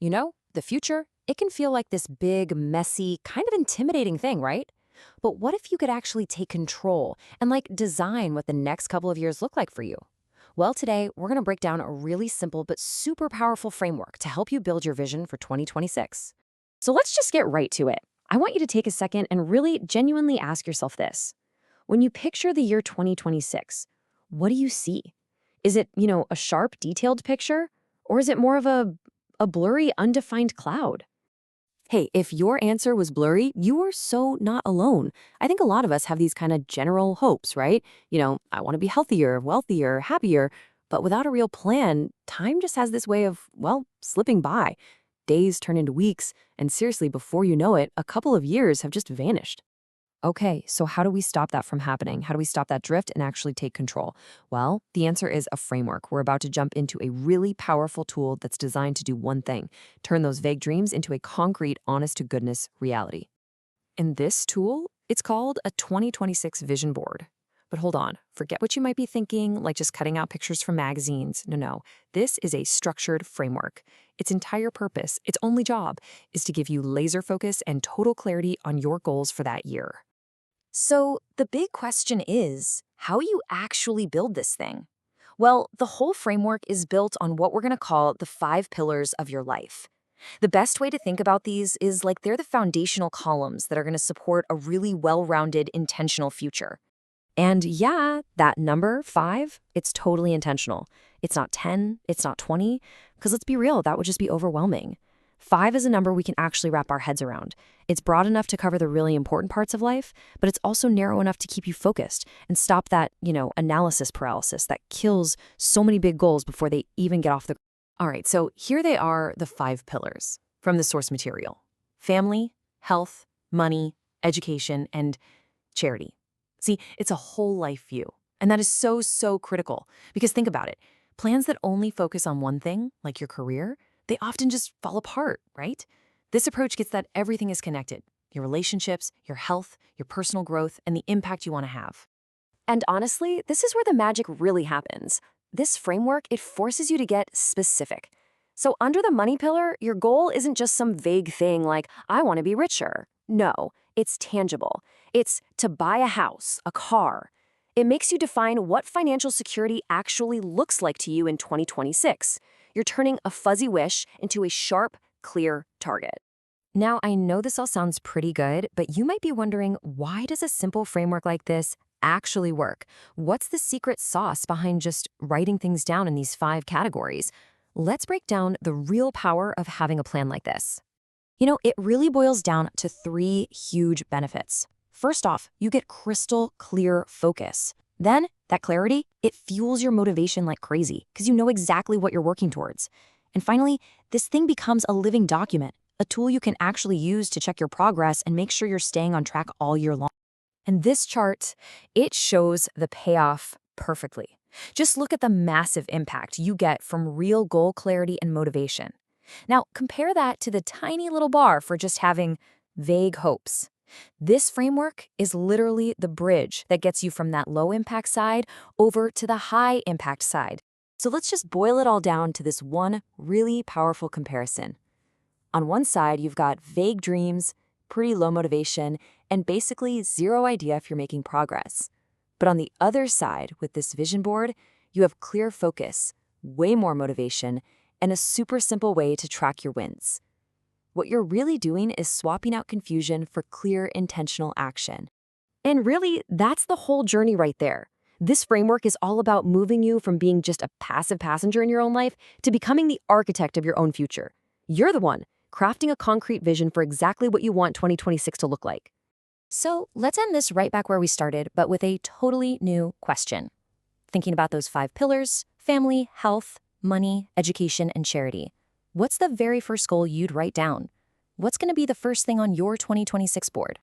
The future, it can feel like this big, messy, kind of intimidating thing, right? But what if you could actually take control and design what the next couple of years look like for you? Well, today we're going to break down a really simple but super powerful framework to help you build your vision for 2026. So let's just get right to it. I want you to take a second and really genuinely ask yourself this. When you picture the year 2026, what do you see? Is it, a sharp, detailed picture? Or is it more of a blurry, undefined cloud? Hey, if your answer was blurry, you are so not alone. I think a lot of us have these kind of general hopes, right? I want to be healthier, wealthier, happier. But without a real plan, time just has this way of, slipping by. Days turn into weeks, and seriously, before you know it, a couple of years have just vanished. Okay, so how do we stop that from happening? How do we stop that drift and actually take control? Well, the answer is a framework. We're about to jump into a really powerful tool that's designed to do one thing: turn those vague dreams into a concrete, honest-to-goodness reality. And this tool, it's called a 2026 vision board. But hold on, forget what you might be thinking, like just cutting out pictures from magazines. No. This is a structured framework. Its entire purpose, its only job, is to give you laser focus and total clarity on your goals for that year. So the big question is, how you actually build this thing? Well, the whole framework is built on what we're going to call the 5 pillars of your life. The best way to think about these is like they're the foundational columns that are going to support a really well-rounded, intentional future. And yeah, that number 5, it's totally intentional. It's not 10, it's not 20, because let's be real, that would just be overwhelming. 5 is a number we can actually wrap our heads around. It's broad enough to cover the really important parts of life, but it's also narrow enough to keep you focused and stop that, analysis paralysis that kills so many big goals before they even get off the... All right, so here they are, the 5 pillars from the source material: family, health, money, education, and charity. See, it's a whole life view. And that is so, so critical. Because think about it. Plans that only focus on one thing, like your career, they often just fall apart, right? This approach gets that everything is connected: your relationships, your health, your personal growth, and the impact you want to have. And honestly, this is where the magic really happens. This framework, it forces you to get specific. So under the money pillar, your goal isn't just some vague thing like, I want to be richer. No, it's tangible. It's to buy a house, a car. It makes you define what financial security actually looks like to you in 2026. You're turning a fuzzy wish into a sharp, clear target. Now, I know this all sounds pretty good, but you might be wondering, why does a simple framework like this actually work? What's the secret sauce behind just writing things down in these 5 categories? Let's break down the real power of having a plan like this. It really boils down to 3 huge benefits. First off, you get crystal clear focus. Then, that clarity, it fuels your motivation like crazy because you know exactly what you're working towards. And finally, this thing becomes a living document, a tool you can actually use to check your progress and make sure you're staying on track all year long. And this chart, it shows the payoff perfectly. Just look at the massive impact you get from real goal clarity and motivation. Now, compare that to the tiny little bar for just having vague hopes. This framework is literally the bridge that gets you from that low-impact side over to the high-impact side. So let's just boil it all down to this one really powerful comparison. On one side, you've got vague dreams, pretty low motivation, and basically zero idea if you're making progress. But on the other side, with this vision board, you have clear focus, way more motivation, and a super simple way to track your wins. What you're really doing is swapping out confusion for clear, intentional action. And really, that's the whole journey right there. This framework is all about moving you from being just a passive passenger in your own life to becoming the architect of your own future. You're the one crafting a concrete vision for exactly what you want 2026 to look like. So let's end this right back where we started, but with a totally new question. Thinking about those 5 pillars: family, health, money, education, and charity. What's the very first goal you'd write down? What's going to be the first thing on your 2026 board?